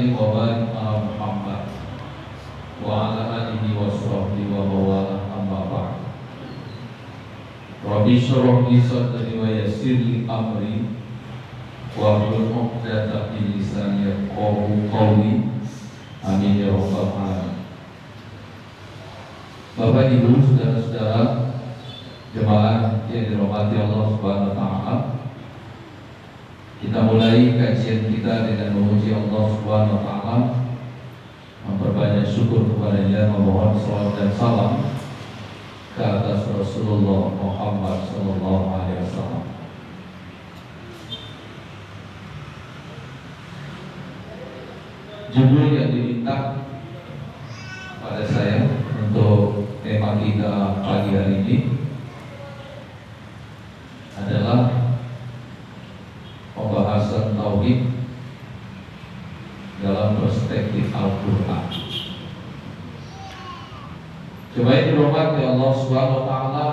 sallim wa barik ala Muhammad wa ala alihi wa sahbihi wa mawala amma ba'd. Rabbi shrah li sadri wa yassir li amri wa hlul 'uqdatam min lisani yafqahu qawli. Amin ya rabbal alamin. Bapak Ibu, saudara-saudara jemaah yang dirahmati Allah Subhanahu wa taala, kita mulai kajian kita dengan memuji Allah Subhanahu wa taala, memperbanyak syukur kepadanya, memohon salawat dan salam ke atas Rasulullah Muhammad sallallahu alaihi wasallam. Judul yang diminta pada saya untuk tema kita pagi hari ini adalah pembahasan tauhid dalam perspektif Al-Quran. Coba dirahmati Allah Subhanahu wa taala,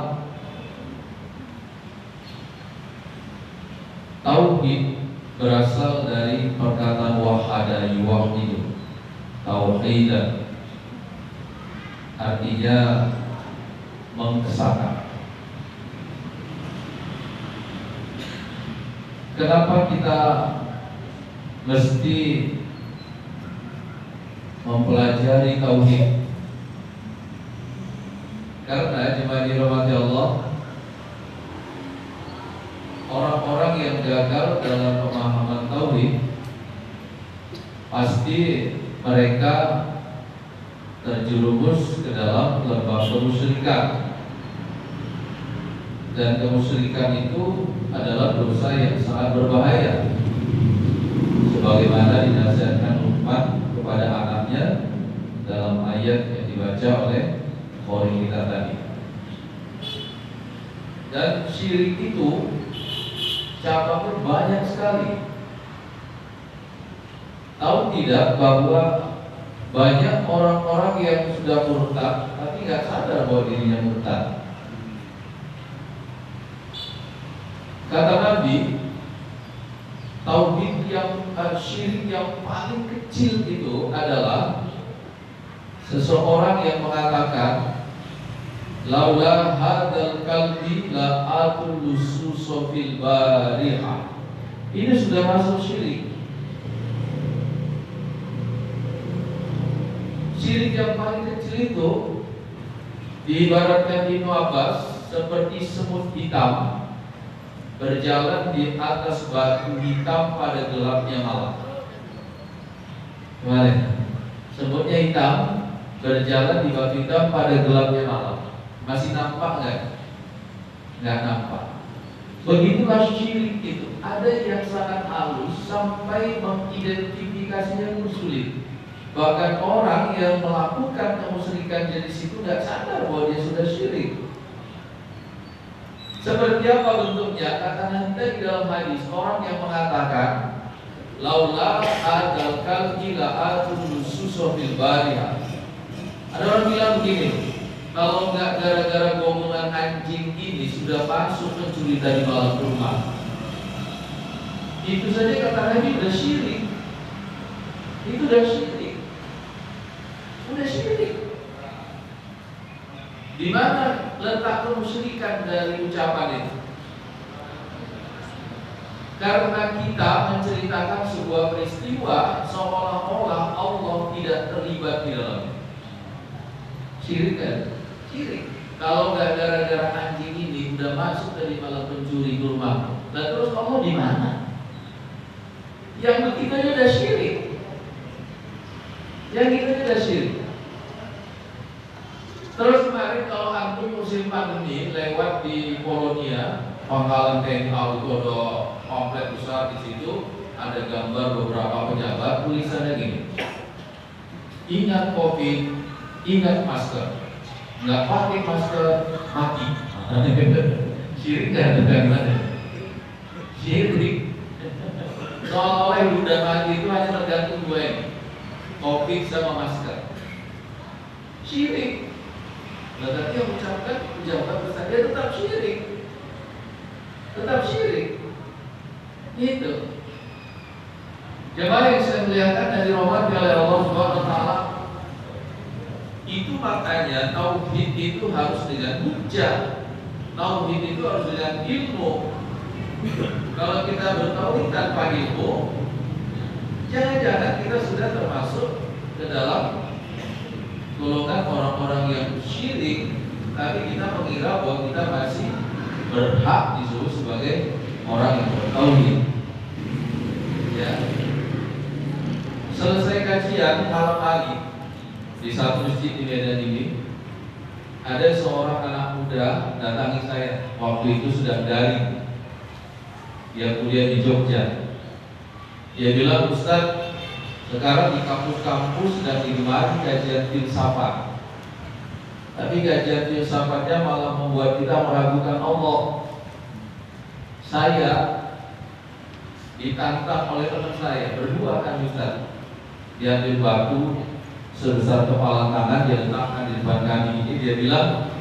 tauhid berasal dari perkataan wahada yuwahidu, tauhidan, artinya mengesahkan. Kenapa kita mesti mempelajari tauhid? Karena jemaah dirahmati Allah, orang-orang yang gagal dalam pemahaman tauhid pasti mereka terjerumus ke dalam lembah kemusyrikan. Dan kemusyrikan itu adalah dosa yang sangat berbahaya, sebagaimana dinasihatkan Luqman kepada anaknya dalam ayat yang dibaca oleh khori kita tadi. Dan syirik itu cabangnya banyak sekali. Tahu tidak bahwa banyak orang-orang yang sudah murtad tapi nggak sadar bahwa dirinya murtad. Kata Nabi, tauhid yang syirik yang paling kecil itu adalah seseorang yang mengatakan laula hadzal qalbi la atul lususo fil bariha. Ini sudah masuk syirik. Syirik yang paling kecil itu diibaratkan Ibnu Abbas seperti semut hitam berjalan di atas batu hitam pada gelapnya malam. Kemarin semutnya hitam berjalan di batu hitam pada gelapnya malam. Masih nampak nggak? Nggak nampak. Begitulah syirik itu. Ada yang sangat halus sampai mengidentifikasinya pun sulit. Bahkan orang yang melakukan kemusyrikan jenis itu nggak sadar bahwa dia sudah syirik. Seperti apa bentuknya? Kata Nabi di dalam hadis, orang yang mengatakan laula adzal qalbi la atul lususo fil bariha. Ada orang bilang begini, kalau nggak gara-gara gomongan anjing ini sudah masuk mencuri dari malam rumah. Itu saja kata Nabi udah syirik. Itu udah syirik. Udah syirik. Di mana letak kemusyrikan dari ucapan itu? Karena kita menceritakan sebuah peristiwa seolah-olah Allah tidak terlibat di dalamnya. Syirik kan? Syirik. Kalau nggak gara-gara anjing ini udah masuk dari malam pencuri ke rumah, nah terus Allah di mana? Yang begitu aja udah syirik. Yang itu aja udah syirik. Terus kemarin kalau antum musim pandemi lewat di Polonia, pangkalan TNI AU itu ada komplek besar di situ, ada gambar beberapa pejabat, tulisannya gini: ingat COVID, ingat masker, nggak pakai masker mati. Syirik kan? Syirik. Soalnya udah mati itu hanya tergantung dua ini, COVID sama masker. Syirik. Berarti yang mengucapkan pejabat besar dia tetap syirik. Tetap syirik. Itu. Jemaah yang saya muliakan dan dirahmati oleh Allah Subhanahu wa taala, itu makanya tauhid itu harus dengan hujjah. Tauhid itu harus dengan ilmu. Kalau kita bertauhid tanpa ilmu, jangan-jangan kita sudah termasuk ke dalam golongan orang-orang yang syirik, tapi kita mengira bahwa kita masih berhak disebut sebagai orang yang bertauhid. Ya. Selesai kajian malam hari di satu masjid di Medan ini, ada seorang anak muda datangi saya. Waktu itu sudah daring, dia kuliah di Jogja. Dia bilang, Ustaz, sekarang di kampus-kampus sedang digemari kajian filsafat, tapi kajian filsafatnya malah membuat kita meragukan Allah. Saya ditantang oleh teman saya, berdua kan Ustaz, diambil batu sebesar kepala tangan, dia letakkan di depan kami ini. Dia bilang,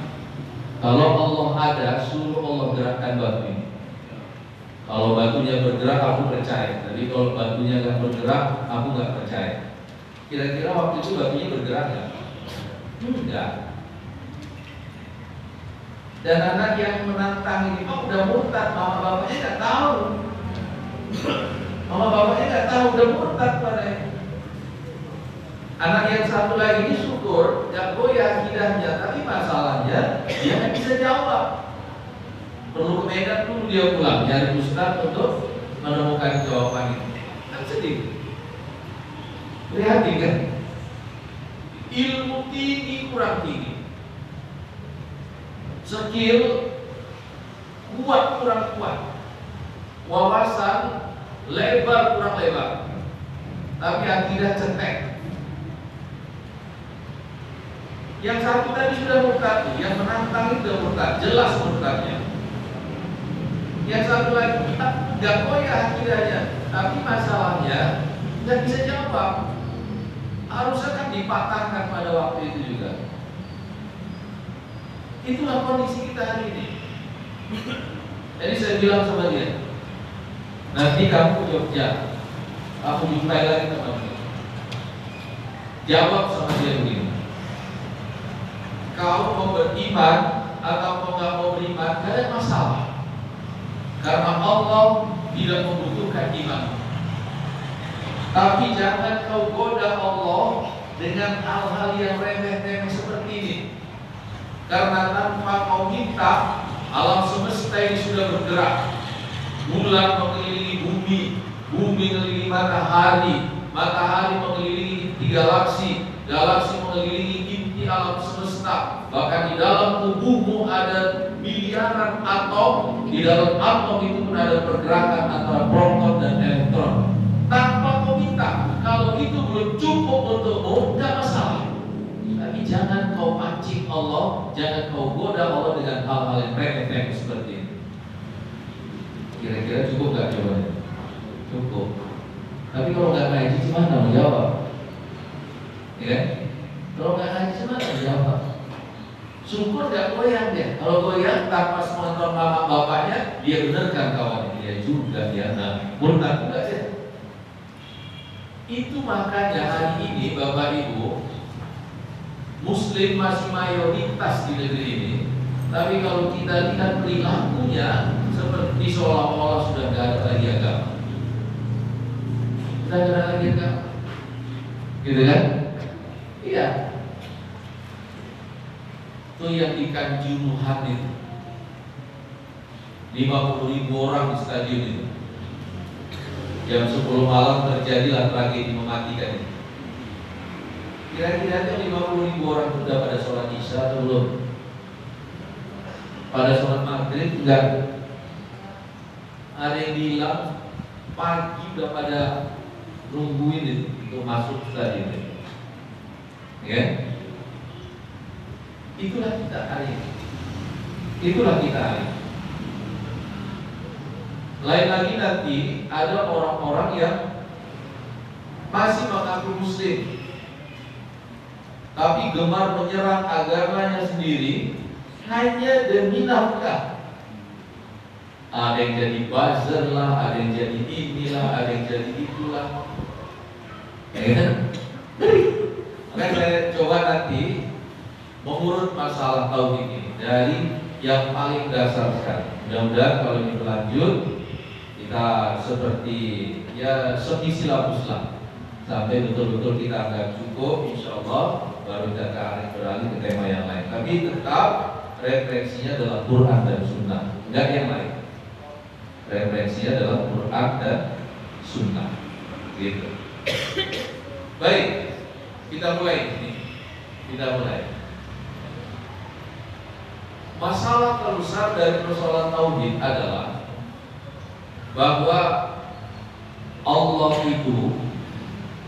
kalau Allah ada, suruh Allah gerakkan batu ini. Kalau batunya bergerak, aku percaya. Tapi kalau batunya nggak bergerak, aku nggak percaya. Kira-kira waktu itu batunya bergerak nggak? Enggak. Dan anak yang menantang ini, oh udah murtad, mama bapaknya nggak tahu. Mama bapaknya nggak tahu, udah murtad padanya. Anak yang satu lagi ini syukur, nggak goyah akidahnya, tapi masalahnya dia nggak bisa jawab. Perlu ke Medan dulu dia pulang, nyari ustaz untuk menemukan jawaban itu. Kan sedih. Prihatin kan? Ilmu tinggi kurang tinggi, skill kuat kurang kuat, wawasan lebar kurang lebar, tapi akidah cetek. Yang satu tadi sudah murtad, yang menantang itu murtad, jelas murtadnya. Yang satu lagi nggak goyah akidahnya, tapi masalahnya nggak bisa jawab. Harusnya kan dipatahkan pada waktu itu juga. Itulah kondisi kita hari ini. Jadi saya bilang sama dia, nanti kamu ke Jogja, aku jumpai lagi teman-teman. Jawab sama dia begini, kau mau beriman atau kau nggak mau beriman, gak ada masalah. Karena Allah tidak membutuhkan iman. Tapi jangan kau goda Allah dengan hal-hal yang remeh-temeh seperti ini. Karena tanpa kau minta, alam semesta ini sudah bergerak. Bulan mengelilingi bumi, bumi mengelilingi matahari, matahari mengelilingi inti galaksi, galaksi mengelilingi inti alam semesta. Bahkan di dalam tubuhmu ada miliaran atom, di dalam atom itu pun ada pergerakan antara proton dan elektron. Tanpa kau minta, kalau itu belum cukup untukmu, tidak masalah. Tapi jangan kau pancing Allah, jangan kau goda Allah dengan hal-hal yang remeh-temeh seperti ini. Kira-kira cukup nggak jawabannya? Cukup. Tapi kalau nggak ngaji, gimana menjawab? Ya? Kalau nggak ngaji, gimana menjawab? Syukur gak goyang dia. Kalau goyang tanpa semontor mama bapaknya, dia benarkan kawan. Dia juga dia murtad juga dia. Itu makanya hari ini Bapak Ibu, Muslim masih mayoritas di negeri ini. Tapi kalau kita lihat perilakunya, seperti seolah-olah sudah gak ada lagi agama. Sudah gak ada lagi agama, gitu kan? Iya. Itu yang di Kanjuruhan itu 50.000 orang di stadion itu. Jam 10 malam terjadilah tragedi mematikan itu. Kira-kira 50.000 orang itu sudah pada sholat isya atau belum? Pada sholat maghrib enggak. Ada yang bilang pagi udah pada nungguin itu untuk masuk stadion itu. Ya? Itulah kita hari ini. Itulah kita hari ini. Lain lagi nanti ada orang-orang yang masih mengaku muslim, tapi gemar menyerang agamanya sendiri hanya demi nafkah. Ada yang jadi buzzer lah, ada yang jadi inilah, ada yang jadi itulah. ya kan? Maka saya coba nanti mengurut masalah tauhid ini dari yang paling dasar sekali. Mudah-mudahan kalau ini berlanjut kita seperti ya semi silabus lah sampai betul-betul kita anggap cukup, insya Allah baru kita akan beralih ke tema yang lain. Tapi tetap referensinya adalah Quran dan Sunnah, enggak yang lain. Referensinya adalah Quran dan Sunnah, gitu. Baik, kita mulai. Masalah terbesar dari persoalan tauhid adalah bahwa Allah itu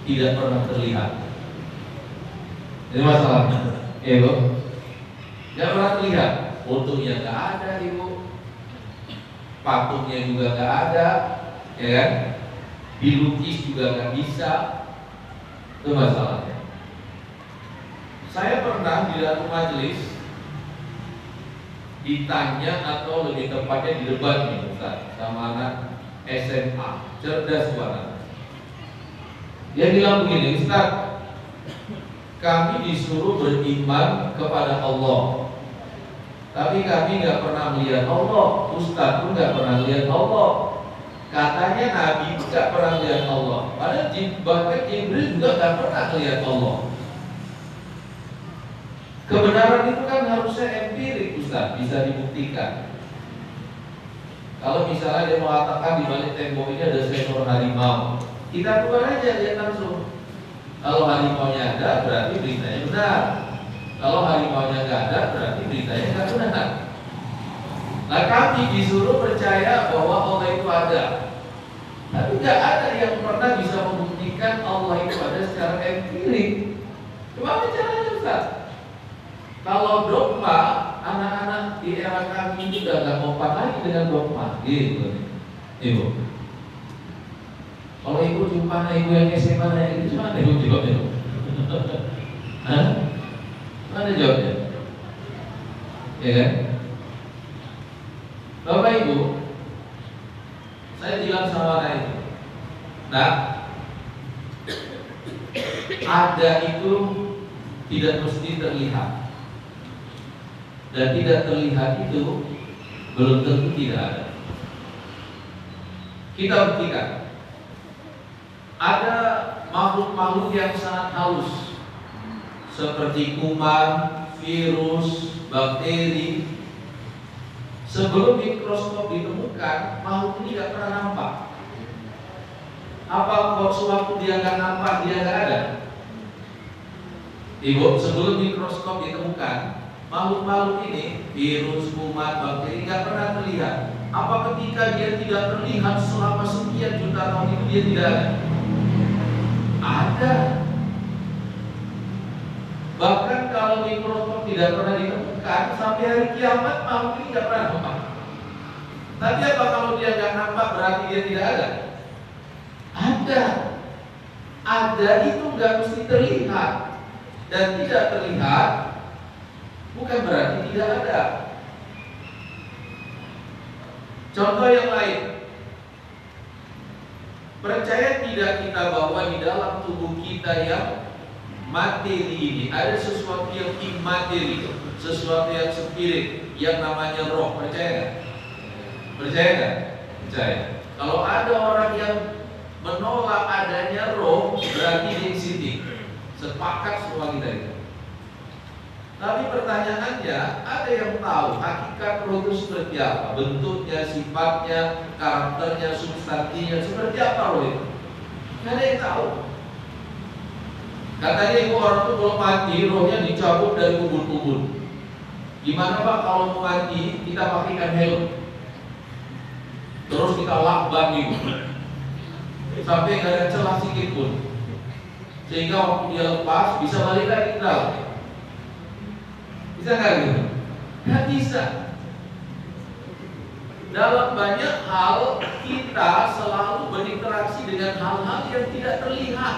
tidak pernah terlihat. Ini masalahnya, ibu. Tidak pernah terlihat. Fotonya nggak ada, ibu. Patungnya juga nggak ada, ya kan? Dilukis juga nggak bisa. Itu masalahnya. Saya pernah di dalam majelis ditanya atau lebih tepatnya didebat nih Ustaz sama anak SMA, cerdas banget. Dia bilang begini, Ustaz, kami disuruh beriman kepada Allah, tapi kami nggak pernah melihat Allah. Ustaz pun nggak pernah lihat Allah. Katanya Nabi nggak pernah lihat Allah. Padahal bahkan Jibril juga nggak pernah melihat Allah. Kebenaran itu kan harusnya empirik, Ustaz, bisa dibuktikan. Kalau misalnya dia mengatakan di balik tembok ini ada seekor harimau, kita keluar aja lihat langsung. Kalau harimaunya ada, berarti beritanya benar. Kalau harimaunya nggak ada, berarti beritanya nggak benar. Nah, kami disuruh percaya bahwa Allah itu ada, tapi nggak ada yang pernah bisa membuktikan Allah itu ada secara empirik. Gimana caranya, Ustaz? Kalau dogma, anak-anak di era kami ini udah nggak kompak lagi dengan dogma, gitu, ibu. Kalau ibu jumpa ibu yang SMA yang itu mana ibu jawabnya? Hah? Mana jawabnya? Ya kan? Bapak Ibu, saya bilang sama anak itu, nah, ada itu tidak mesti terlihat. Dan tidak terlihat itu belum tentu tidak ada. Kita buktikan. Ada makhluk-makhluk yang sangat halus, seperti kuman, virus, bakteri. Sebelum mikroskop ditemukan, makhluk ini tidak pernah nampak. Apa kok sewaktu dia nggak nampak, dia nggak ada? Ibu, sebelum mikroskop ditemukan, makhluk-makhluk ini, virus, kuman, bakteri nggak pernah terlihat. Apa ketika dia tidak terlihat selama sekian juta tahun itu dia tidak ada? Ada. Bahkan kalau mikroskop tidak pernah ditemukan, sampai hari kiamat makhluk ini nggak pernah nampak. Tapi apa kalau dia nggak nampak berarti dia tidak ada? Ada. Ada itu nggak mesti terlihat, dan tidak terlihat bukan berarti tidak ada. Contoh yang lain, percaya tidak kita bahwa di dalam tubuh kita yang materi ini ada sesuatu yang imateri, sesuatu yang spirit, yang namanya roh. Percaya nggak? Percaya nggak? Percaya. Kalau ada orang yang menolak adanya roh, berarti dia sidik. Sepakat semua kita itu. Tapi pertanyaannya, ada yang tahu hakikat roh itu seperti apa? Bentuknya, sifatnya, karakternya, substansinya, seperti apa roh itu? Nggak ada yang tahu. Katanya ibu orang itu kalau mati, rohnya dicabut dari kubur-kubur. Gimana Pak kalau mau mati, kita pakaikan helm, terus kita lakban ibu, sampai nggak ada celah sedikit pun, sehingga waktu dia lepas bisa balik lagi ke dalam. Bisa nggak gitu? Nggak bisa. Dalam banyak hal kita selalu berinteraksi dengan hal-hal yang tidak terlihat,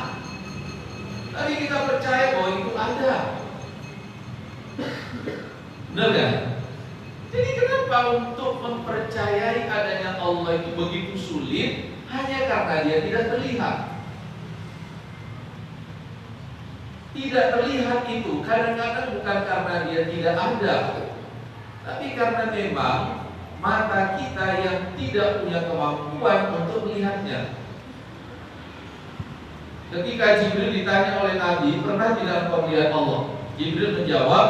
tapi kita percaya bahwa itu ada. Benar kan? Jadi kenapa untuk mempercayai adanya Allah itu begitu sulit? Hanya karena dia tidak terlihat. Tidak terlihat itu kadang-kadang bukan karena dia tidak ada, tapi karena memang mata kita yang tidak punya kemampuan untuk melihatnya. Ketika Jibril ditanya oleh Nabi, pernah tidak engkau melihat Allah? Jibril menjawab,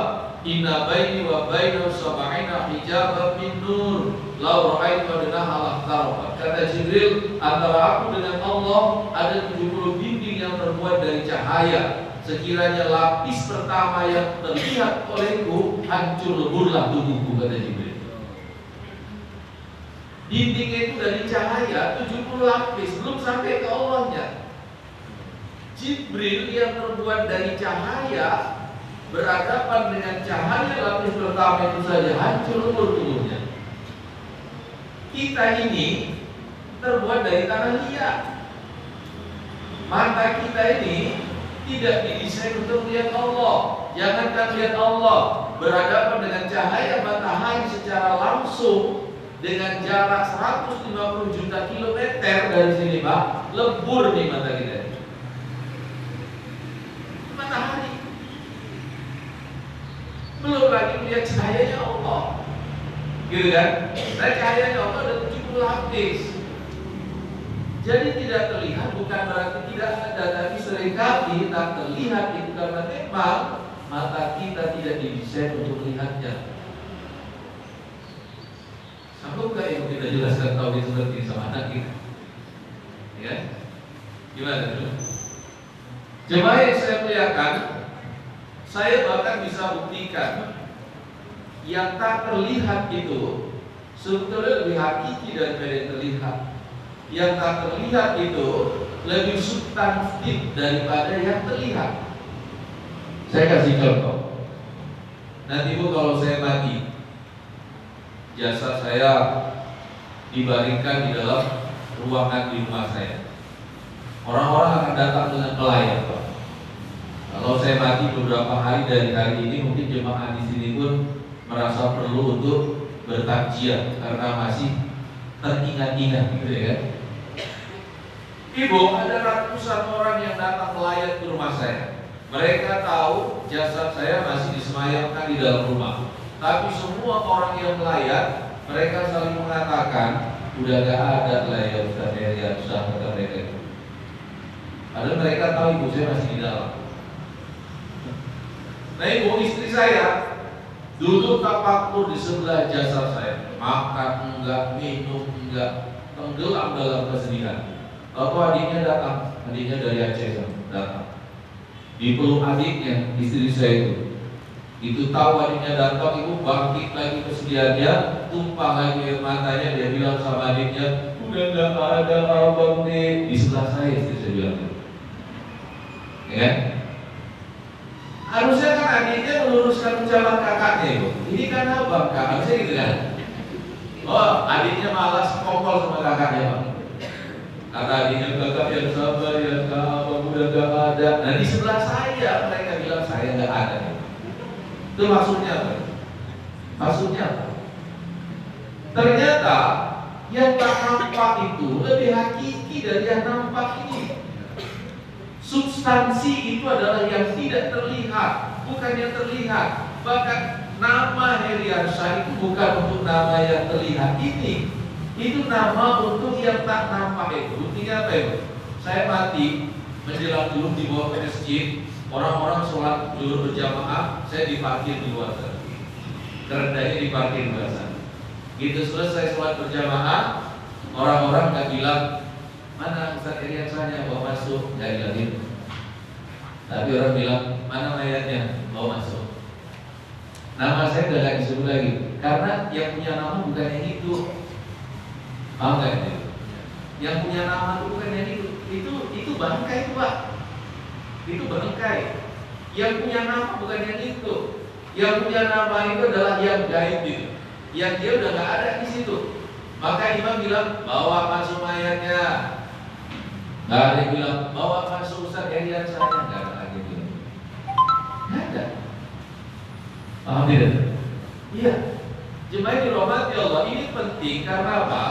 inna baini wa bainahu sab'ina hijaban min nur, law ra'aitu adnaha lahtaraqa. Kata Jibril, antara aku dengan Allah ada 70 dinding yang terbuat dari cahaya. Sekiranya lapis pertama yang terlihat olehku, hancur leburlah tubuhku, kata Jibril. Dindingnya itu dari cahaya 70 lapis, belum sampai ke Allahnya. Jibril yang terbuat dari cahaya berhadapan dengan cahaya lapis pertama itu saja hancur lebur tubuhnya. Kita ini terbuat dari tanah liat. Mata kita ini tidak didesain untuk melihat Allah. Jangankan lihat Allah, berhadapan dengan cahaya matahari secara langsung dengan jarak 150 juta kilometer dari sini, Pak, lebur nih mata kita. Matahari. Belum lagi melihat cahayanya Allah. Gitu kan? Dan cahayanya Allah ada 70 lapis. Jadi tidak terlihat bukan berarti tidak ada, tapi seringkali tak terlihat itu karena memang mata kita tidak didesain untuk melihatnya. Sanggup gak ibu kita jelaskan tauhid seperti ini sama anak kita? Ya? Gimana dulu? Jemaah yang saya muliakan, saya bahkan bisa buktikan yang tak terlihat itu sebetulnya lebih hakiki daripada yang terlihat. Yang tak terlihat itu lebih substantif daripada yang terlihat. Saya kasih contoh. Nanti Bu, kalau saya mati, jasad saya dibaringkan di dalam ruangan di rumah saya. Orang-orang akan datang dengan pelayan. Kalau saya mati beberapa hari dari hari ini, mungkin jemaah di sini pun merasa perlu untuk bertakziah karena masih teringat-ingat, gitu ya kan? Ibu, ada ratusan orang yang datang melayat ke rumah saya. Mereka tahu jasad saya masih disemayamkan di dalam rumah. Tapi semua orang yang melayat, mereka saling mengatakan, udah gak ada layat Ustaz Herian, susah kata mereka itu. Padahal mereka tahu ibu saya masih di dalam. Nah ibu, istri saya duduk tapakur di sebelah jasad saya. Makan enggak, minum enggak, tenggelam dalam kesedihan. Lalu adiknya datang, adiknya dari Aceh datang. Dipeluk adiknya, istri saya itu tahu adiknya datang, ibu bangkit lagi kesedihannya, tumpah lagi air matanya, dia bilang sama adiknya, udah gak ada abang nih. Di sebelah saya istri saya bilang, ya kan? Harusnya kan adiknya meluruskan ucapan kakaknya ibu. Ini kan abang kak, harusnya gitu kan? Oh, adiknya malas kokol sama kakaknya bang. Kata adiknya, kakak yang sabar ya kak, abang udah gak ada. Nah di sebelah saya mereka bilang saya gak ada. Itu maksudnya apa? Maksudnya apa? Ternyata yang tak nampak itu lebih hakiki dari yang nampak ini. Substansi itu adalah yang tidak terlihat, bukan yang terlihat. Bahkan nama Heriansyah itu bukan untuk nama yang terlihat ini. Itu nama untuk yang tak nampak itu. Buktinya apa itu? Saya mati menjelang dulu dibawa ke masjid, orang-orang sholat dulu berjamaah, saya diparkir di luar sana. Kerendahnya diparkir di luar sana. Gitu selesai sholat berjamaah, orang-orang nggak bilang mana Ustaz Heriansyahnya bawa masuk, nggak bilang gitu. Tapi orang bilang mana mayatnya bawa masuk. Nama saya udah nggak disebut lagi karena yang punya nama bukan yang itu. Paham nggak itu? Yang punya nama itu bukan yang itu. Itu bangkai itu Pak. Itu bangkai. Yang punya nama bukan yang itu. Yang punya nama itu adalah yang gaib itu. Yang dia udah nggak ada di situ. Maka imam bilang bawa masuk mayatnya. Nggak ada yang bilang bawa masuk Ustaz Heriansyah, nggak ada lagi bilang. Nggak ada. Paham tidak? Iya. Jemaah dirahmati Allah, ini penting karena apa?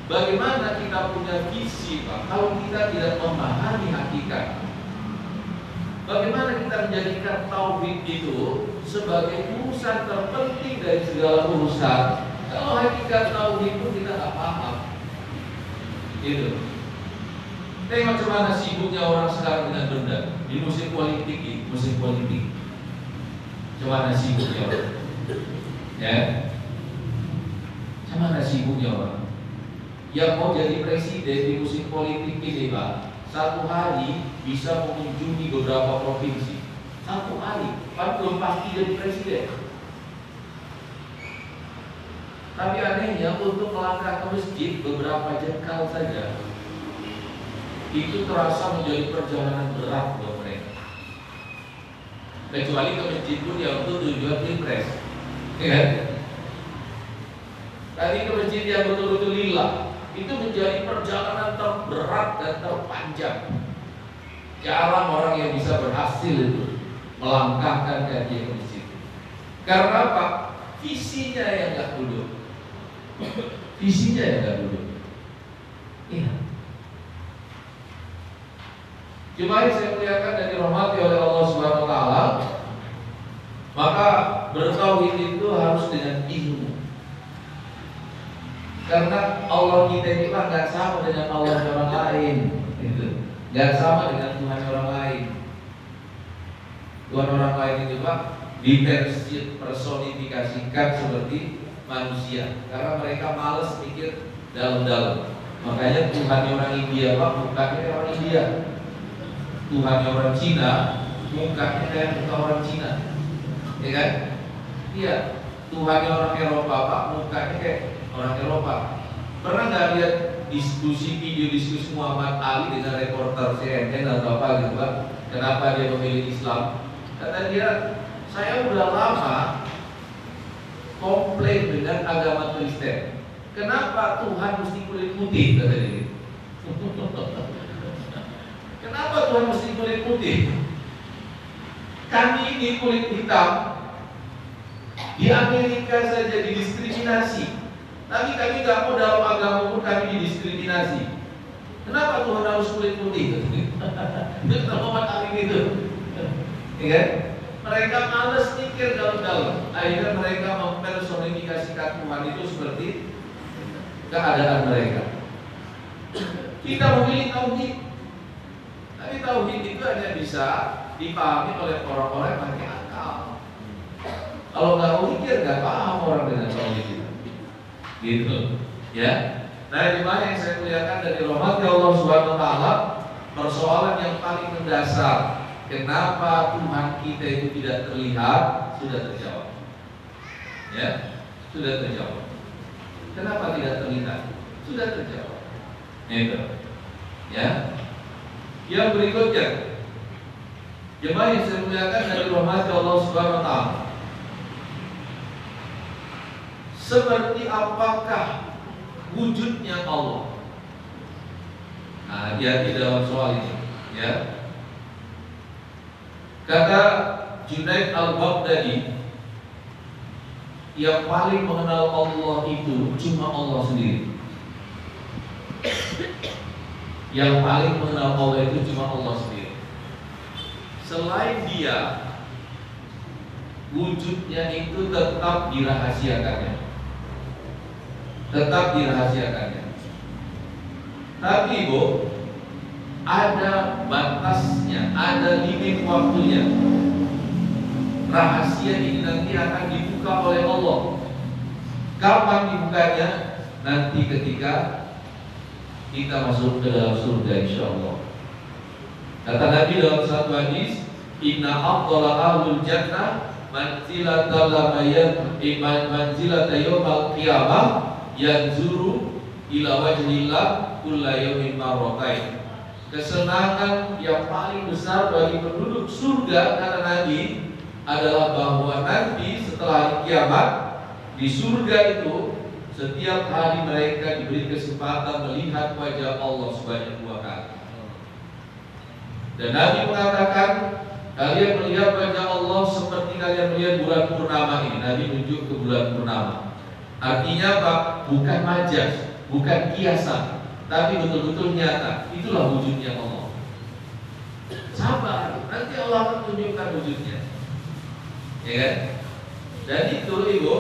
Bagaimana kita punya visi Pak, kalau kita tidak memahami hakikat. Bagaimana kita menjadikan tauhid itu sebagai urusan terpenting dari segala urusan? Kalau hakikat tauhid itu kita nggak paham, gitu. Tengok macam mana sibuknya orang sekarang dengan benda di musim politik ini, musim politik. Macam mana sibuknya orang, ya? Macam mana sibuknya orang yang mau jadi presiden di musim politik ini, Pak? Satu hari bisa mengunjungi beberapa provinsi. Satu hari, kan belum pasti jadi presiden. Tapi anehnya untuk melangkah ke masjid beberapa jengkal saja, itu terasa menjadi perjalanan berat buat mereka. Kecuali ke masjid pun ya untuk tujuan pilpres, ya kan? Tadi ke masjid yang betul-betul lillah, itu menjadi perjalanan terberat dan terpanjang. Jarang orang yang bisa berhasil itu melangkahkan kaki ke masjid. Karena apa? Visinya yang nggak duduk. Visinya yang nggak duduk. Iya. Jemaah yang saya muliakan dan dirahmati oleh Allah Subhanahu Wa Taala, maka bertauhid itu harus dengan ilmu. Karena Allah kita itu kan nggak sama dengan Allah orang lain, gitu. Nggak sama dengan Tuhan orang lain. Tuhan orang lain itu Pak dipersonifikasikan seperti manusia, karena mereka malas mikir dalam-dalam. Makanya Tuhan orang India Pak mukanya orang India, Tuhan orang Cina mukanya kayak muka orang Cina, ya kan? Iya, Tuhan orang Eropa Pak mukanya kayak orang Eropa. Pernah nggak lihat diskusi, video diskusi Muhammad Ali dengan reporter CNN atau apa gitu Pak? Kenapa dia memilih Islam? Kata dia, saya udah lama komplain dengan agama Kristen. Kenapa Tuhan mesti kulit putih? Kata dia. Kenapa Tuhan mesti kulit putih? Kami ini kulit hitam di Amerika saja didiskriminasi. Tapi kami nggak mau dalam agama pun kami didiskriminasi. Kenapa Tuhan harus kulit putih? Itu Muhammad Ali itu, ya kan? Mereka malas mikir dalam-dalam. Akhirnya mereka mempersonifikasikan Tuhan itu seperti keadaan mereka. Kita memilih tauhid, tapi tauhid itu hanya bisa dipahami oleh orang-orang yang pakai akal. Kalau nggak mikir, nggak paham orang dengan tauhid itu. Gitu, ya. Nah, di mana yang saya muliakan dari rahmat Allah Subhanahu Wa Taala, persoalan yang paling mendasar, kenapa Tuhan kita itu tidak terlihat, sudah terjawab. Ya, sudah terjawab. Kenapa tidak terlihat? Sudah terjawab. Itu, ya. Yang berikutnya, jemaah yang saya muliakan dari rahmat Allah Subhanahu Wa Taala, seperti apakah wujudnya Allah? Nah, hati-hati dalam soal ini, ya. Kata Junaid al-Baghdadi, yang paling mengenal Allah itu cuma Allah sendiri. Yang paling mengenal Allah itu cuma Allah sendiri. Selain Dia, wujudnya itu tetap dirahasiakannya. Tetap dirahasiakannya. Tapi Bu, ada batasnya, ada limit waktunya. Rahasia ini nanti akan dibuka oleh Allah. Kapan dibukanya? Nanti ketika kita masuk ke dalam surga, insyaallah. Kata Nabi dalam satu hadis, Inna afdhala ahlul jannah manzilatan yawmal qiyamah yanzuru ila wajhillah kulla yawmin marratain. Kesenangan yang paling besar bagi penduduk surga, kata Nabi, adalah bahwa nanti setelah kiamat di surga itu setiap hari mereka diberi kesempatan melihat wajah Allah sebanyak 2 kali. Dan Nabi mengatakan, kalian melihat wajah Allah seperti kalian melihat bulan purnama ini. Nabi menunjuk ke bulan purnama. Artinya Pak, bukan majas, bukan kiasan, tapi betul-betul nyata. Itulah wujudnya Allah. Sabar, nanti Allah akan tunjukkan wujudnya. Ya kan? Dan itu Ibu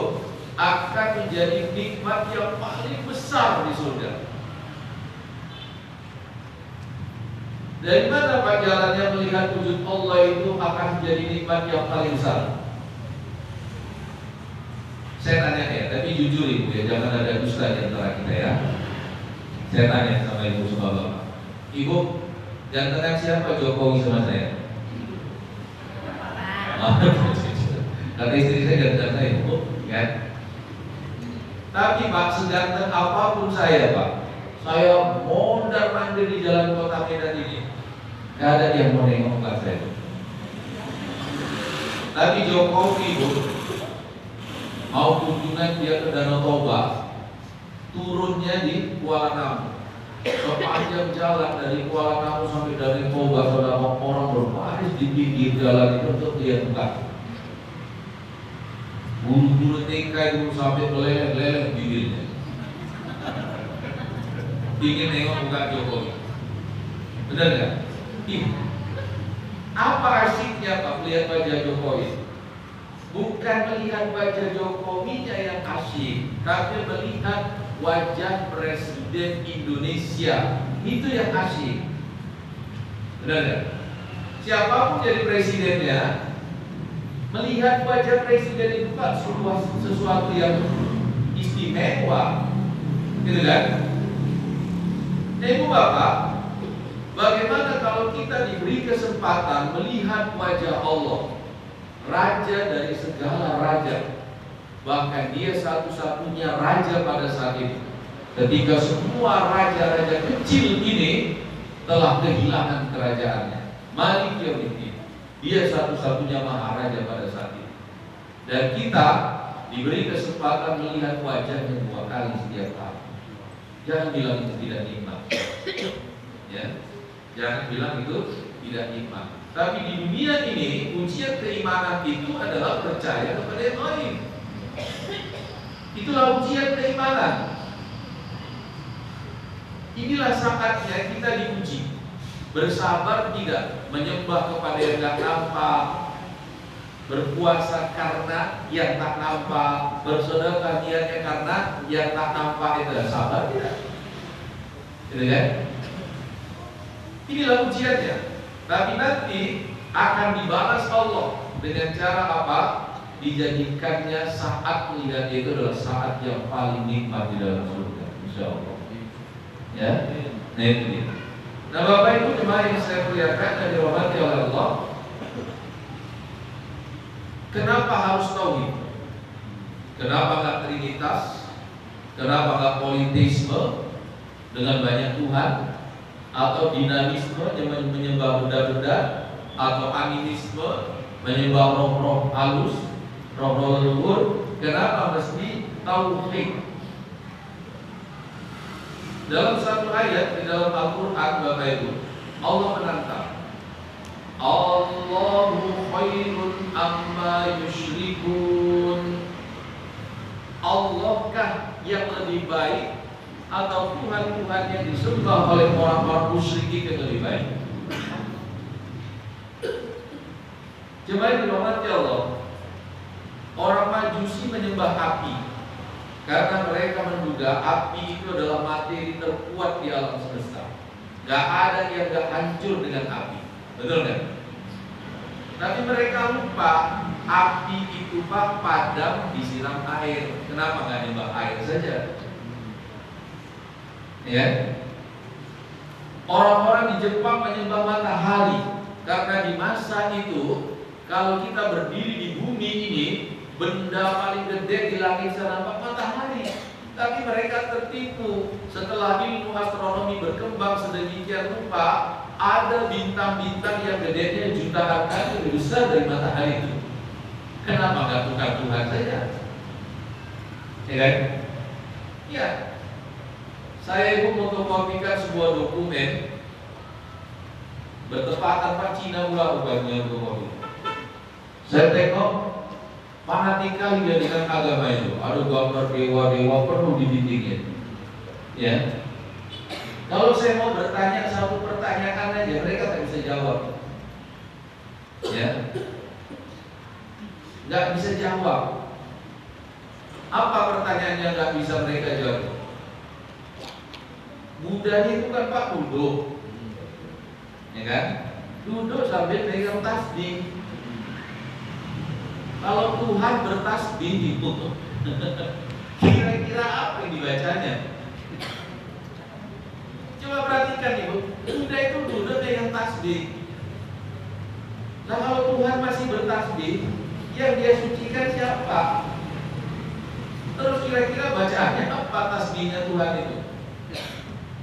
akan menjadi nikmat yang paling besar di surga. Dari mana Pak jalannya melihat wujud Allah itu akan menjadi nikmat yang paling besar? Saya tanya ya, tapi jujur Ibu ya, jangan ada dusta di antara kita ya. Saya tanya sama Ibu sama Bapak. Ibu, jangan siapa Jokowi sama saya? Kata istri saya ganteng saya Ibu, kan? Tapi Pak, seganteng apapun saya Pak, saya mondar mandir di jalan kota Medan ini, gak ada yang mau nengok ke saya. Tapi Jokowi Ibu, mau kunjungan dia ke Danau Toba, turunnya di Kuala Namu. Sepanjang jalan dari Kuala Namu sampai dari Toba, saudara, orang berbaris di pinggir jalan itu untuk lihat muka. Bulu-bulu tingkai itu sampai meleleh-leleh bibirnya. Ingin nengok muka Jokowi. Benar nggak? Apa asiknya Pak melihat wajah Jokowi? Bukan melihat wajah Jokowinya yang asyik, tapi melihat wajah Presiden Indonesia. Itu yang asyik. Benar nggak? Siapapun jadi presidennya, melihat wajah presiden itu Pak sesuatu yang istimewa, gitu kan? Ibu Bapak, bagaimana kalau kita diberi kesempatan melihat wajah Allah, Raja dari segala raja, bahkan Dia satu-satunya raja pada saat itu, ketika semua raja-raja kecil ini telah kehilangan kerajaannya. Malik Yaumiddin, Dia satu-satunya maharaja pada saat itu. Dan kita diberi kesempatan melihat wajahnya 2 kali setiap tahun. Jangan bilang itu tidak nikmat. Ya, jangan bilang itu tidak nikmat. Tapi di dunia ini ujian keimanan itu adalah percaya kepada yang lain. Itulah ujian keimanan. Inilah saatnya kita diuji. Bersabar tidak, menyembah kepada yang tak nampak, berpuasa karena yang tak nampak, bersedekah niatnya karena yang tak nampak. Itu sabar tidak? Gitu kan? Inilah ujiannya. Tapi nanti akan dibalas Allah dengan cara apa? Dijadikannya saat melihat itu adalah saat yang paling nikmat di dalam surga, insya Allah. Ya, nah itu dia. Nah Bapak Ibu jemaah yang saya muliakan dan dirahmati oleh Allah, kenapa harus tauhid? Kenapa nggak trinitas? Kenapa nggak politisme dengan banyak Tuhan? Atau dinamisme yang menyembah benda-benda? Atau animisme menyembah roh-roh halus, roh-roh leluhur? Kenapa mesti tauhid? Dalam satu ayat di dalam Al-Quran Bapak Ibu, Allah menantang, Allahu khairun amma yusyrikun. Allahkah yang lebih baik atau Tuhan-Tuhan yang disembah oleh orang-orang musyrik yang lebih baik? Jemaah yang dirahmati Allah, orang Majusi menyembah api karena mereka menduga api itu adalah materi terkuat di alam semesta. Gak ada yang gak hancur dengan api, betul kan? Tapi mereka lupa api itu Pak padam disiram air. Kenapa gak nyembah air saja? Ya. Orang-orang di Jepang menyembah matahari karena di masa itu kalau kita berdiri di bumi ini, benda paling gede di langit sana matahari. Tapi mereka tertipu. Setelah ilmu astronomi berkembang sedemikian rupa, ada bintang-bintang yang gedenya jutaan kali lebih besar dari matahari itu. Kenapa nggak Tuhan saja? Ya kan? Ya. Saya itu fotokopikan sebuah dokumen bertepatan Pak Cina pula bukannya fotokopi. Saya tengok fanatikal dia dengan agama itu. Ada gambar dewa-dewa penuh di dindingnya. Ya. Kalau saya mau bertanya satu pertanyaan aja, mereka tak bisa jawab. Ya, nggak bisa jawab. Apa pertanyaannya nggak bisa mereka jawab? Budanya itu kan Pak duduk, ya kan? Duduk sambil pegang tasbih. Kalau Tuhan bertasbih itu, kira-kira apa yang dibacanya? Coba perhatikan Ibu, Buddha itu duduk pegang tasbih. Nah kalau Tuhan masih bertasbih, yang dia sucikan siapa? Terus kira-kira bacaannya apa tasbihnya Tuhan itu?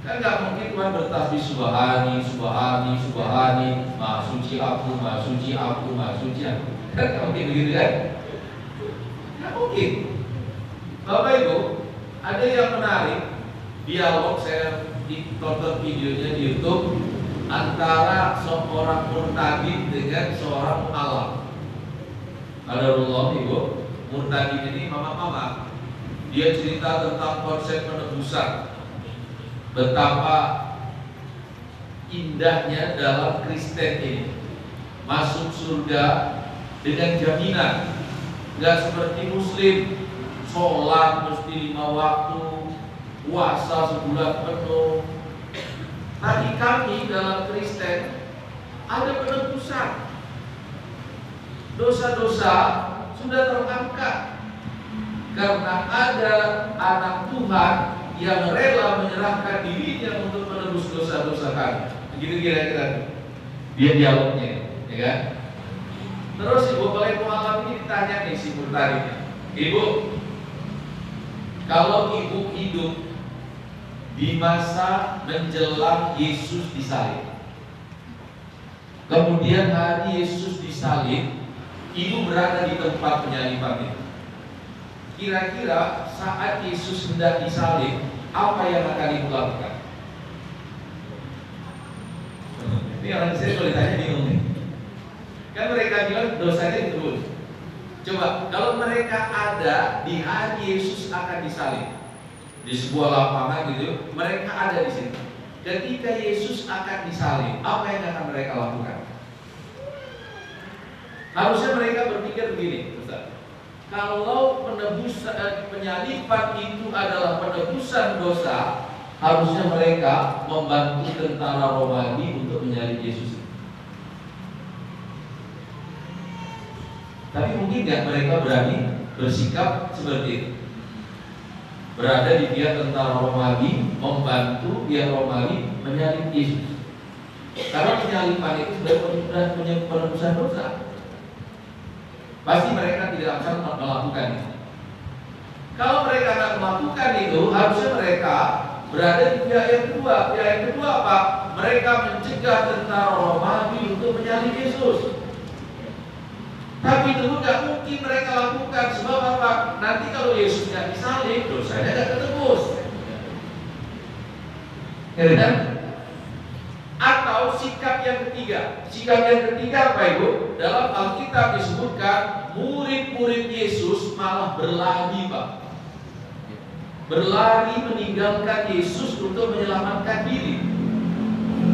Kan nggak mungkin Tuhan bertasbih subhani, subhani, subhani, maha suci aku, maha suci aku, maha suci aku. Kan nggak mungkin begitu kan? Nggak mungkin. Bapak Ibu, ada yang menarik dialog, saya tonton videonya di YouTube antara seorang murtadin dengan seorang mu'alaf. Qadarullah Ibu, murtadin ini mama-mama. Dia cerita tentang konsep penebusan, betapa indahnya dalam Kristen ini, masuk surga dengan jaminan, nggak seperti Muslim, sholat mesti 5 waktu, puasa sebulan penuh. Tadi kami dalam Kristen ada penebusan, dosa-dosa sudah terangkat karena ada anak Tuhan yang rela menyerahkan dirinya untuk menebus dosa-dosa kami. Begitu kira-kira dia dialognya, ya kan? Terus Ibu oleh mu'alaf ini ditanya nih si murtadinnya, Ibu, kalau Ibu hidup di masa menjelang Yesus disalib, kemudian hari Yesus disalib, Ibu berada di tempat penyaliban itu, kira-kira saat Yesus hendak disalib, apa yang akan Ibu lakukan? Ini orang saya boleh tanya bingung nih. Kan mereka bilang dosanya ditebus. Coba, kalau mereka ada di hari Yesus akan disalib, di sebuah lapangan gitu, mereka ada di situ. Ketika Yesus akan disalib, apa yang akan mereka lakukan? Harusnya mereka berpikir begini, Ustaz. Kalau penyaliban itu adalah penebusan dosa, harusnya mereka membantu tentara Romawi untuk menyalib Yesus. Tapi mungkin nggak mereka berani bersikap seperti itu, berada di pihak tentara Romawi, membantu pihak Romawi menyalib Yesus. Karena penyaliban itu sudah punya penebusan dosa. Pasti mereka tidak akan melakukan itu. Kalau mereka akan melakukan itu, harusnya mereka berada di pihak yang kedua. Pihak yang kedua apa? Mereka mencegah tentara Romawi untuk menyalib Yesus. Tapi itu nggak mungkin mereka lakukan. Sebab apa? Nanti kalau Yesus nggak disalib, dosanya nggak ketebus. Ya kan? Atau sikap yang ketiga. Sikap yang ketiga apa Ibu? Dalam Alkitab disebutkan murid-murid Yesus malah berlari Pak. Berlari meninggalkan Yesus untuk menyelamatkan diri.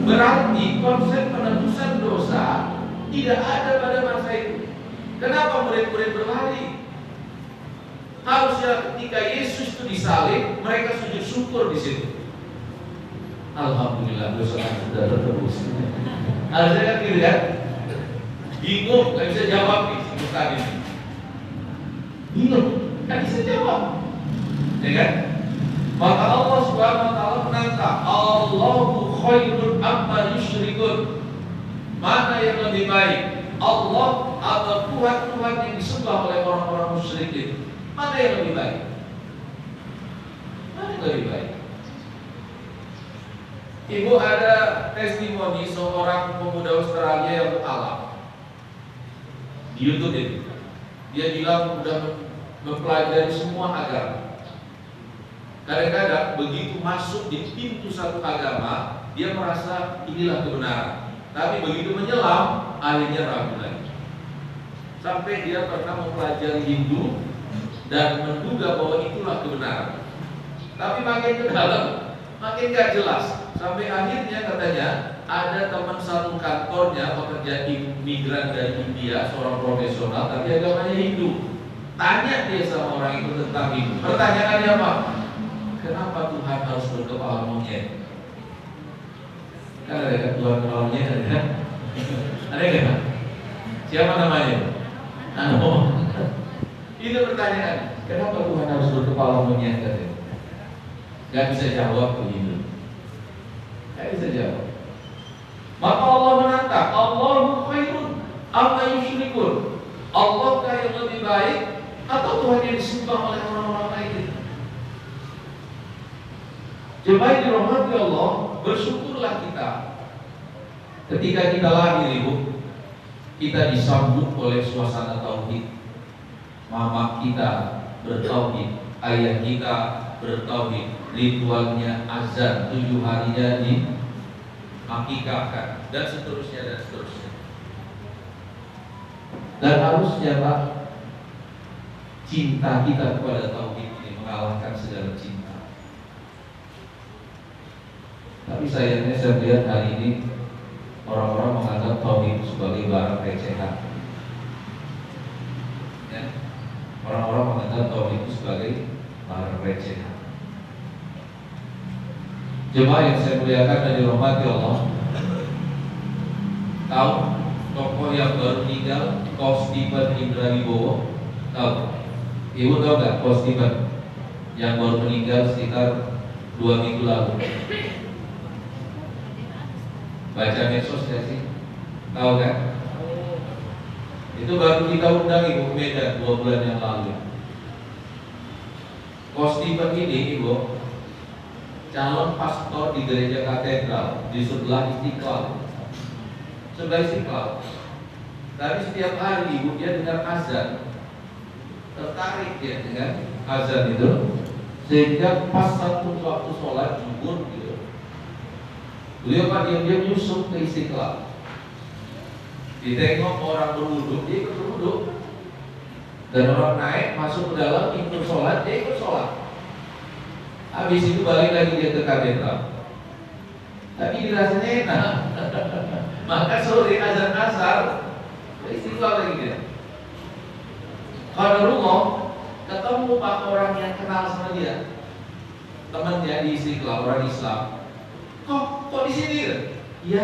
Berarti konsep penebusan dosa tidak ada pada masa itu. Kenapa murid-murid berlari? Harusnya ketika Yesus itu disalib, mereka sujud syukur di situ. Alhamdulillah dosa sudah tertebus. Harusnya kan gitu kan? Bingung, nggak bisa jawab nih si tadi. Bingung, nggak bisa jawab, ya kan? Maka Allah Subhanahu Wa Taala menantang, Allahu khairun amma yusyrikun. Mana yang lebih baik? Allah atau Tuhan-Tuhan yang disembah oleh orang-orang musyrik itu? Mana yang lebih baik? Mana yang lebih baik? Ibu, ada testimoni seorang pemuda Australia yang mu'alaf di YouTube itu. Dia bilang sudah mempelajari semua agama. Kadang-kadang begitu masuk di pintu satu agama, dia merasa inilah kebenaran. Tapi begitu menyelam, akhirnya ragu lagi. Sampai dia pernah mempelajari Hindu dan menduga bahwa itulah kebenaran. Tapi makin ke dalam, makin gak jelas. Sampai akhirnya katanya ada teman satu kantornya pekerja migran dari India, seorang profesional, tapi agamanya Hindu. Tanya dia sama orang itu tentang Hindu. Pertanyaannya apa? Kenapa Tuhan harus berkepala monyet? Kan ada kan Tuhan kepala monyet, ada kan? Ada nggak? Siapa namanya? Itu pertanyaan. Kenapa Tuhan harus berkepala monyet? Gak bisa jawab begitu. Gak bisa jawab. Maka Allah menantang, Allahu khairun amma yusyrikun. Allahkah yang lebih baik atau Tuhan yang disembah oleh orang-orang lain? Jemaah dirahmati Allah, bersyukurlah kita ketika kita lahir ibu, kita disambut oleh suasana tauhid. Mama kita bertauhid, ayah kita bertauhid, ritualnya azan 7 harinya diakikahkan dan seterusnya dan seterusnya. Dan harusnya Pak, cinta kita kepada tauhid ini mengalahkan segala cinta. Tapi sayangnya saya lihat hari ini orang-orang menganggap tauhid sebagai barang recehan. Ya? Orang-orang menganggap tauhid itu sebagai barang recehan. Jemaah yang saya muliakan dan dirahmati Allah, tahu tokoh yang baru meninggal, Paus Stephen Indra Wibowo? Tahu? Ibu tahu nggak Paus Stephen yang baru meninggal sekitar 2 minggu lalu? Baca medsos ya sih? Tahu kan? Itu baru kita undang Ibu ke Medan 2 bulan yang lalu. Paus Stephen ini Ibu calon pastor di gereja katedral di sebelah Istiqlal. Sebelah Istiqlal. Tapi setiap hari Ibu dia dengar azan, tertarik dia dengan azan itu, sehingga pas satu waktu sholat zuhur gitu, beliau Pak diam-diam nyusup ke Istiqlal. Ditengok orang berwudhu, dia ikut berwudhu. Dan orang naik masuk ke dalam ikut sholat, dia ikut sholat. Habis itu balik lagi dia ke katedral. Tapi dirasanya enak. Maka sore azan asar Istiqlal lagi dia. Qadarullah ketemu Pak orang yang kenal sama dia, temannya di Istiqlal, orang Islam. Kok di sini? Iya,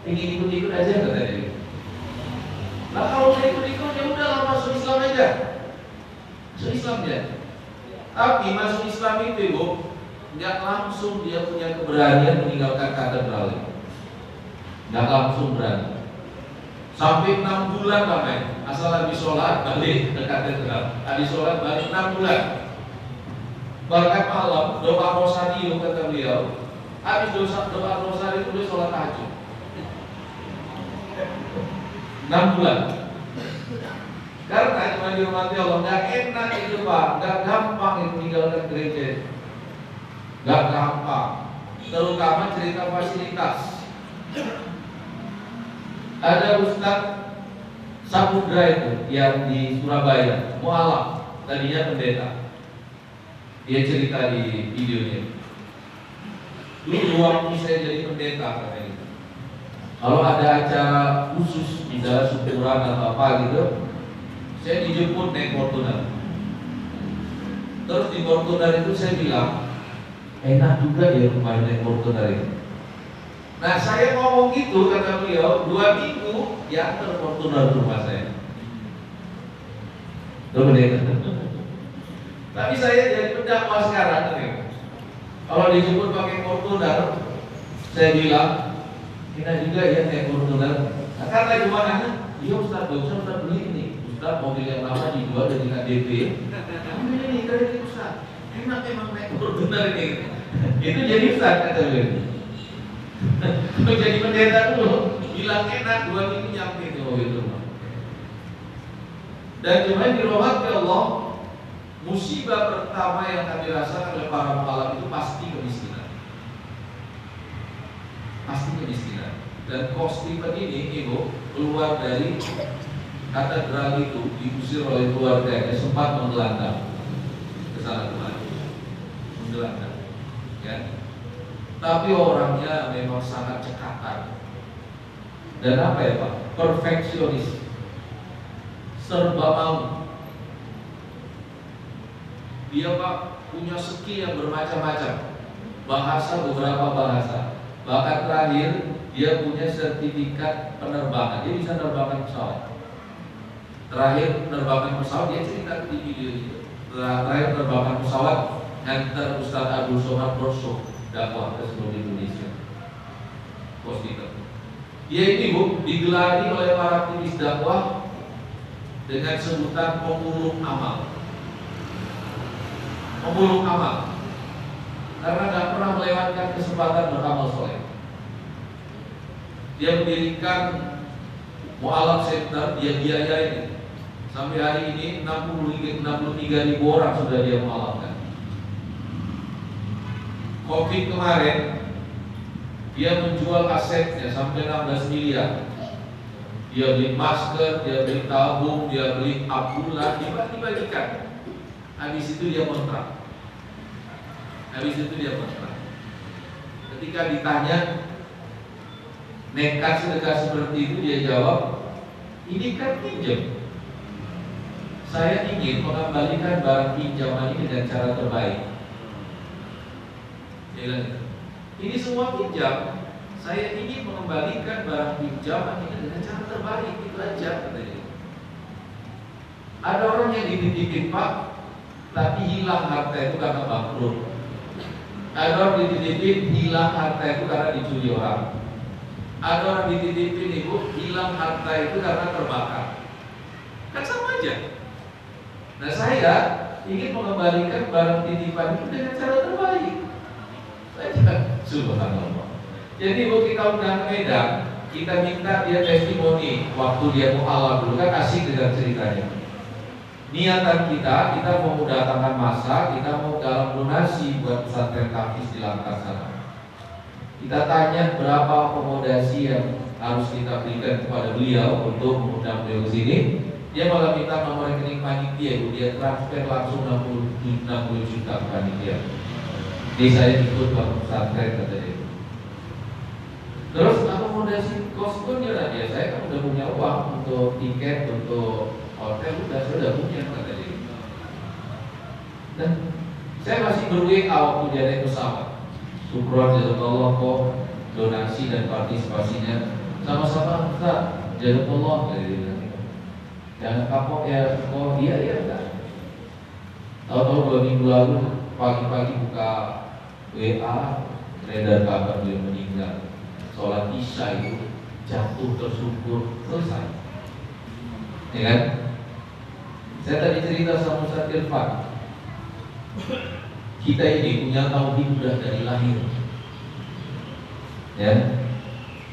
ingin ikut-ikut aja kata dia. Nah kalau mau ikut-ikut ya udahlah masuk Islam aja. Masuk Islam dia. Tapi masuk Islam itu Ibu, nggak langsung dia punya keberanian meninggalkan katedral itu. Nggak langsung berani. Sampai 6 bulan pakai. Asal habis sholat balik ke katedral. Habis sholat balik 6 bulan. Bahkan malam doa rosario kata beliau. Habis doa rosario itu sholat tahajud. 6 bulan. Karena cuma dihormati Allah, nggak enak itu Pak, nggak gampang itu meninggalkan gereja, nggak gampang. Terutama cerita fasilitas. Ada Ustadz Samudra itu yang di Surabaya, mualaf, tadinya pendeta. Dia cerita di videonya. Dulu waktu saya jadi pendeta katanya, kalau ada acara khusus, misalnya syukuran atau apa gitu, saya dijemput naik Fortuner. Terus di Fortuner itu saya bilang, enak juga ya rumah naik Fortuner itu. Nah saya ngomong gitu kata beliau, 2 minggu diantar Fortuner ke rumah saya. Tapi saya jadi pendakwah sekarang nih. Kalau dijemput pakai Fortuner, saya bilang, enak juga ya naik Fortuner. Nah, karena gimana? Iya Ustaz, gak usah Ustaz beli ini. Ustaz mobil yang lama dijual dari KDP. Ambil ini kredit Ustaz. Enak emang naik Fortuner ini. Itu jadi Ustaz kata beliau. Kalau jadi pendeta dulu, bilang enak 2 minggu nyampe di mobil rumah. Dan jemaah dirahmati Allah, musibah pertama yang kami rasakan oleh para mualaf itu pasti kemiskinan. Pasti kemiskinan. Dan Paus Stephen ini Ibu keluar dari katedral itu, diusir oleh keluarganya, sempat menggelandang ke sana kemari, menggelandang, ya. tapi orangnya memang sangat cekatan. Dan apa ya Pak? Perfeksionis, serba mau. Dia Pak punya skill yang bermacam-macam, beberapa bahasa. Bahkan terakhir dia punya sertifikat penerbangan, dia bisa menerbangkan pesawat. Terakhir penerbangan pesawat, dia cerita di video itu. Terakhir penerbangan pesawat antar Ustaz Abdul Somad Borsuk dakwah ke seluruh Indonesia. Hospital. Dia ini Bu digelari oleh para aktivis dakwah dengan sebutan pemulung amal. Pemulung amal, karena tidak pernah melewatkan kesempatan beramal soleh. Dia mendirikan Mu'alaf Center, dia biayain. Sampai hari ini 63.000 orang sudah dia mu'alafkan. Covid kemarin dia menjual asetnya sampai 16 miliar. Dia beli masker, dia beli tabung, dia beli Abdullah, dibagikan. Habis itu dia kontrak. Ketika ditanya nekat sedekah seperti itu, dia jawab, ini kan pinjam. Saya ingin mengembalikan barang pinjaman ini dengan cara terbaik. Dia bilang, ini semua pinjam. Saya ingin mengembalikan barang pinjaman ini dengan cara terbaik. Itu aja katanya. Ada orang yang dititipin Pak, tapi hilang harta itu karena bangkrut. Ada orang dititipin hilang harta itu karena dicuri orang. Ada orang dititipin Ibu hilang harta itu karena terbakar. Kan sama aja. Nah saya ingin mengembalikan barang titipan itu dengan cara terbaik. Saya subhanallah. Jadi Bu kita undang ke Medan, kita minta dia testimoni waktu dia mu'alaf dulu, kan asik dengan ceritanya. Niatan kita mau mendatangkan massa, kita mau galang donasi buat pesantren Tahfiz di Langkat sana. Kita tanya berapa akomodasi yang harus kita berikan kepada beliau untuk mengundang beliau ke sini. Dia malah minta nomor rekening panitia, dia transfer langsung 60 juta ke panitia. Jadi saya ikut ke pesantren katanya. Terus akomodasi kosnya dia, saya kan udah punya uang untuk tiket, untuk hotel, saya udah punya katanya. Dan saya masih ber-WA waktu dia naik pesawat. Syukron jazakallah kok donasi dan partisipasinya sama-sama kita jazakallah gitu. Jangan kapok ya kok iya enggak. Tahu-tahu 2 minggu lalu pagi-pagi buka WA beredar kabar beliau meninggal. Sholat Isya itu jatuh tersungkur selesai. Ya kan? Saya tadi cerita sama Ustaz Irfan. Kita ini punya tauhid sudah dari lahir, ya.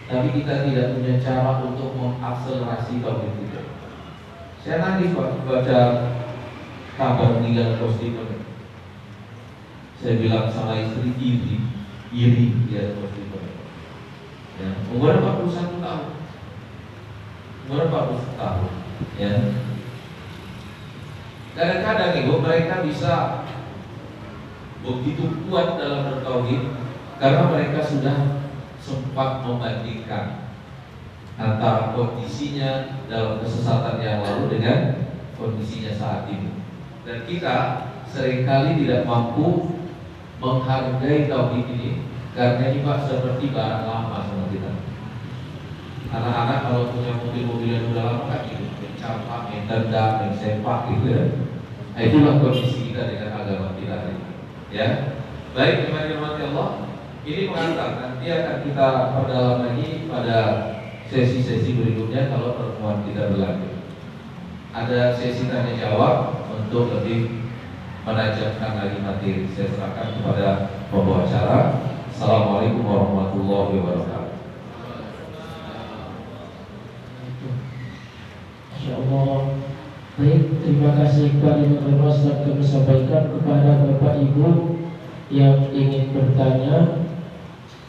Tapi kita tidak punya cara untuk mengakselerasi tauhid kita. Saya nangis waktu baca kabar meninggal Konstituen. Saya bilang sama istri iri dia Konstituen. Ya, umur 41 tahun. Umur 41 tahun, ya. Kadang-kadang Ibu mereka bisa begitu kuat dalam bertauhid karena mereka sudah sempat membandingkan antara kondisinya dalam kesesatan yang lalu dengan kondisinya saat ini. Dan kita seringkali tidak mampu menghargai tauhid ini karena ini Pak seperti barang lama sama kita. Anak-anak kalau punya mobil-mobil yang udah lama kan gitu, campak, tendang, dan sepak gitu ya. Nah, itulah kondisi kita dengan agama kita hari ini. Ya, baik teman Allah, ini pengantar nanti akan kita perdalam lagi pada sesi-sesi berikutnya kalau pertemuan kita berlanjut. Ada sesi tanya jawab untuk lebih menajamkan lagi materi. Saya serahkan kepada pembawa acara. Assalamualaikum warahmatullahi wabarakatuh. Insyaallah. Baik, terima kasih kepada Imam Ustaz kami sampaikan kepada Bapak Ibu yang ingin bertanya.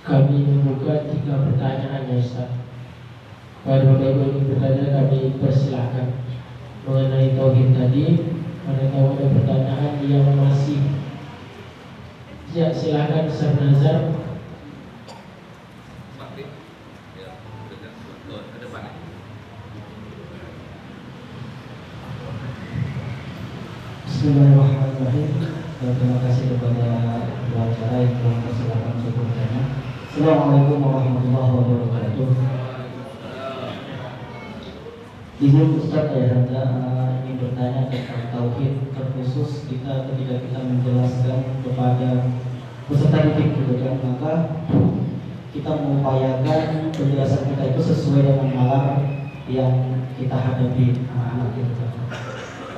Kami membuka 3 pertanyaan ya Ustaz. Kepada Bapak Ibu yang ingin bertanya kami persilahkan mengenai tauhid tadi. Kalau ada pertanyaan yang masih, ya silakan Ustaz Nazar Bismillahirrahmanirrahim. Terima kasih kepada wawancara yang telah mempersilakan untuk bertanya. Assalamualaikum warahmatullahi wabarakatuh. Izin Ustaz Ayahanda ingin bertanya tentang tauhid, terkhusus ketika kita menjelaskan kepada peserta didik gitu kan, maka kita mengupayakan penjelasan kita itu sesuai dengan nalar yang kita hadapi. Gitu.